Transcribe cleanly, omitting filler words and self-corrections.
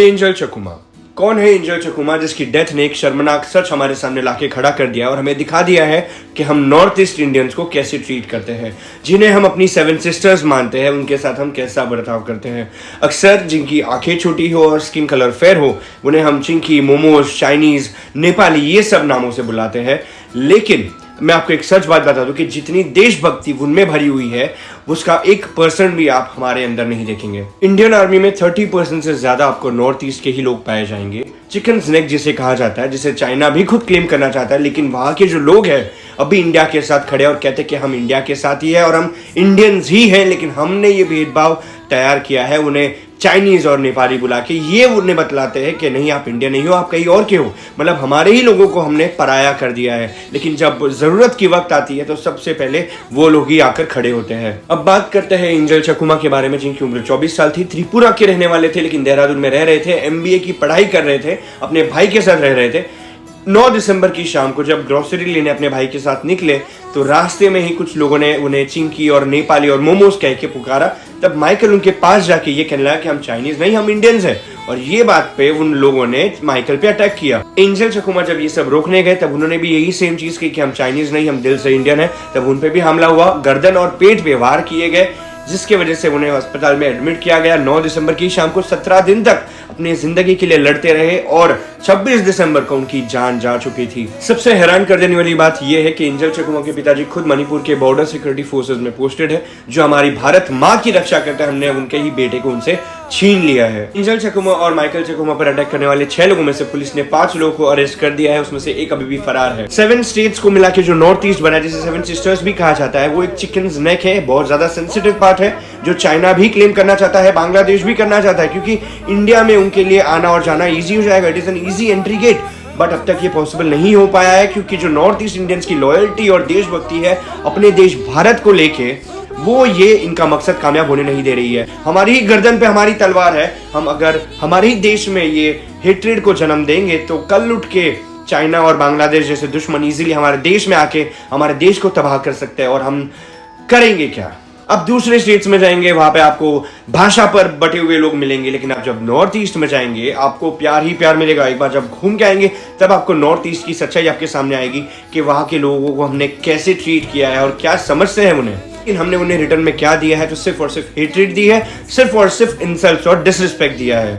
Angel चकुमा। कौन है angel चकुमा, जिसकी डेथ ने एक शर्मनाक सच हमारे सामने लाके खड़ा कर दिया और हमें दिखा दिया है कि हम नॉर्थ ईस्ट इंडियंस को कैसे ट्रीट करते हैं, जिन्हें हम अपनी सेवन सिस्टर्स मानते हैं, उनके साथ हम कैसा बर्ताव करते हैं। अक्सर जिनकी आंखें छोटी हो और स्किन कलर फेयर हो, उन्हें हम चिंकी, मोमोज, चाइनीज, नेपाली ये सब नामों से बुलाते हैं। लेकिन मैं आपको एक सच बात बता दूं कि जितनी देशभक्ति उनमें भरी हुई है, उसका 1% भी आप हमारे अंदर नहीं देखेंगे। इंडियन आर्मी में 30% से ज्यादा आपको नॉर्थ ईस्ट के ही लोग पाए जाएंगे। चिकन स्नैक जिसे कहा जाता है, जिसे चाइना भी खुद क्लेम करना चाहता है, लेकिन वहां के जो लोग हैं अभी इंडिया के साथ खड़े और कहते हैं कि हम इंडिया के साथ ही है और हम इंडियंस ही हैं, लेकिन हमने ये भेदभाव तैयार किया है उन्हें चाइनीज और नेपाली बुला के। ये उन्हें बतलाते हैं कि नहीं, आप इंडियन नहीं हो, आप कहीं और के हो। मतलब हमारे ही लोगों को हमने पराया कर दिया है। लेकिन जब जरूरत की वक्त आती है तो सबसे पहले वो लोग ही आकर खड़े होते हैं। अब बात करते हैं एंजल चकुमा के बारे में, जिनकी उम्र 24 साल थी। त्रिपुरा के रहने वाले थे, लेकिन देहरादून में रह रहे थे। MBA की पढ़ाई कर रहे थे, अपने भाई के साथ रह रहे थे। 9 दिसंबर की शाम को जब ग्रोसरी लेने अपने भाई के साथ निकले तो रास्ते में ही कुछ लोगों ने उन्हें चिंकी और नेपाली और मोमोज कह के पुकारा। तब माइकल उनके पास जाके ये कहने लगा कि हम चाइनीज नहीं, हम इंडियंस हैं। और ये बात पे उन लोगों ने माइकल पे अटैक किया। एंजल चकुमा जब ये सब रोकने गए तब उन्होंने भी यही सेम चीज की कि हम चाइनीज नहीं, हम दिल से इंडियन है। तब उन पे भी हमला हुआ, गर्दन और पेट पे वार किए गए, जिसके वजह से उन्हें अस्पताल में एडमिट किया गया। 9 दिसंबर की शाम को 17 दिन तक अपनी जिंदगी के लिए लड़ते रहे और 26 दिसंबर को उनकी जान जा चुकी थी। सबसे हैरान कर देने वाली बात यह है कि एंजल चकुमा के पिताजी खुद मणिपुर के बॉर्डर सिक्योरिटी फोर्सेस में पोस्टेड है, जो हमारी भारत माँ की रक्षा करते हैं। हमने उनके ही बेटे को उनसे छीन लिया है। एंजल चकुमा और माइकल चकुमा पर अटैक करने वाले 6 लोगों में से पुलिस ने 5 लोगों को अरेस्ट कर दिया है, उसमें से एक अभी भी फरार है। 7 स्टेट्स को मिला के जो नॉर्थ ईस्ट बना, जिसे 7 सिस्टर्स भी कहा जाता है, वो एक चिकन स्नैक है। बहुत ज्यादा सेंसिटिव पार्ट है, जो चाइना भी क्लेम करना चाहता है, बांग्लादेश भी करना चाहता है, क्योंकि इंडिया में उनके लिए आना और जाना इजी हो जाएगा। It is an easy entry gate. But अब तक ये पॉसिबल नहीं हो पाया है, क्योंकि जो नॉर्थ ईस्ट इंडियंस की लॉयल्टी और देशभक्ति है अपने देश भारत को लेके, वो ये इनका मकसद कामयाब होने नहीं दे रही है। हमारी ही गर्दन पे हमारी तलवार है। हम अगर हमारे ही देश में ये हेट्रेड को जन्म देंगे तो कल उठ के चाइना और बांग्लादेश जैसे दुश्मन इजीली हमारे देश में आके हमारे देश को तबाह कर सकते हैं। और हम करेंगे क्या? अब दूसरे स्टेट्स में जाएंगे, वहां पे आपको भाषा पर बटे हुए लोग मिलेंगे, लेकिन आप जब नॉर्थ ईस्ट में जाएंगे आपको प्यार ही प्यार मिलेगा। एक बार जब घूम के आएंगे तब आपको नॉर्थ ईस्ट की सच्चाई आपके सामने आएगी कि वहां के लोगों को हमने कैसे ट्रीट किया है और क्या समझते हैं उन्हें। लेकिन हमने उन्हें रिटर्न में क्या दिया है? तो सिर्फ और सिर्फ हेट्रेड दी है, सिर्फ और सिर्फ इंसल्ट्स और डिसरिस्पेक्ट दिया है।